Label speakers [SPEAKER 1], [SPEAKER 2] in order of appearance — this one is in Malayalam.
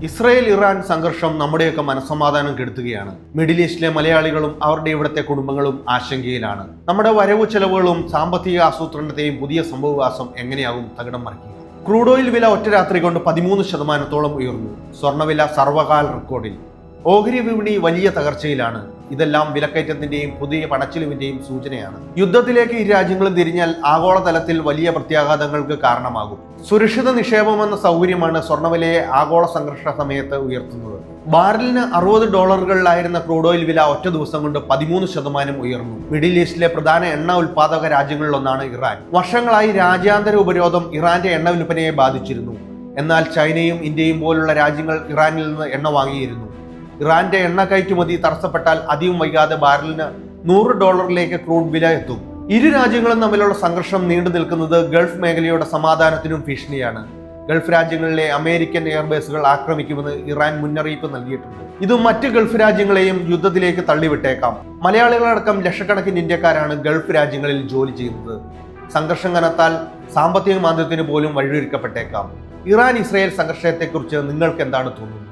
[SPEAKER 1] ഇസ്രായേൽ ഇറാൻ സംഘർഷം നമ്മുടെയൊക്കെ മനസ്സമാധാനം കെടുത്തുകയാണ്. മിഡിൽ ഈസ്റ്റിലെ മലയാളികളും അവരുടെ ഇവിടുത്തെ കുടുംബങ്ങളും ആശങ്കയിലാണ്. നമ്മുടെ വരവ് ചെലവുകളും സാമ്പത്തിക ആസൂത്രണത്തെയും പുതിയ സംഭവവികാസം എങ്ങനെയാകും തകിടം മറിക്കുക? ക്രൂഡ് ഓയിൽ വില ഒറ്റ രാത്രി കൊണ്ട് 13% ഉയർന്നു. സ്വർണ്ണവില സർവകാല റെക്കോർഡിൽ. ഓഹരി വിപണി വലിയ തകർച്ചയിലാണ്. ഇതെല്ലാം വിലക്കയറ്റത്തിന്റെയും പുതിയ പണച്ചിലുവിന്റെയും സൂചനയാണ്. യുദ്ധത്തിലേക്ക് ഈ രാജ്യങ്ങളും തിരിഞ്ഞാൽ ആഗോളതലത്തിൽ വലിയ പ്രത്യാഘാതങ്ങൾക്ക് കാരണമാകും. സുരക്ഷിത നിക്ഷേപമെന്ന സൗകര്യമാണ് സ്വർണ്ണവിലയെ ആഗോള സംഘർഷ സമയത്ത് ഉയർത്തുന്നത്. ബാരലിന് $60 ക്രൂഡ് ഓയിൽ വില ഒറ്റ ദിവസം കൊണ്ട് 13% ഉയർന്നു. മിഡിൽ ഈസ്റ്റിലെ പ്രധാന എണ്ണ ഉൽപാദക രാജ്യങ്ങളിലൊന്നാണ് ഇറാൻ. വർഷങ്ങളായി രാജ്യാന്തര ഉപരോധം ഇറാന്റെ എണ്ണ വിൽപ്പനയെ ബാധിച്ചിരുന്നു. എന്നാൽ ചൈനയും ഇന്ത്യയും പോലുള്ള രാജ്യങ്ങൾ ഇറാനിൽ നിന്ന് എണ്ണ വാങ്ങിയിരുന്നു. ഇറാന്റെ എണ്ണ കയറ്റുമതി തടസ്സപ്പെട്ടാൽ അധികം വൈകാതെ ബാരലിന് $100 ക്രൂഡ് വില എത്തും. ഇരു രാജ്യങ്ങളും തമ്മിലുള്ള സംഘർഷം നീണ്ടു നിൽക്കുന്നത് ഗൾഫ് മേഖലയുടെ സമാധാനത്തിനും ഭീഷണിയാണ്. ഗൾഫ് രാജ്യങ്ങളിലെ അമേരിക്കൻ എയർബേസുകൾ ആക്രമിക്കുമെന്ന് ഇറാൻ മുന്നറിയിപ്പ് നൽകിയിട്ടുണ്ട്. ഇത് മറ്റ് ഗൾഫ് രാജ്യങ്ങളെയും യുദ്ധത്തിലേക്ക് തള്ളിവിട്ടേക്കാം. മലയാളികളടക്കം ലക്ഷക്കണക്കിന് ഇന്ത്യക്കാരാണ് ഗൾഫ് രാജ്യങ്ങളിൽ ജോലി ചെയ്യുന്നത്. സംഘർഷം കനത്താൽ സാമ്പത്തിക മാന്ദ്യത്തിന് പോലും വഴിയൊരുക്കപ്പെട്ടേക്കാം. ഇറാൻ ഇസ്രായേൽ സംഘർഷത്തെക്കുറിച്ച് നിങ്ങൾക്ക് എന്താണ് തോന്നുന്നത്?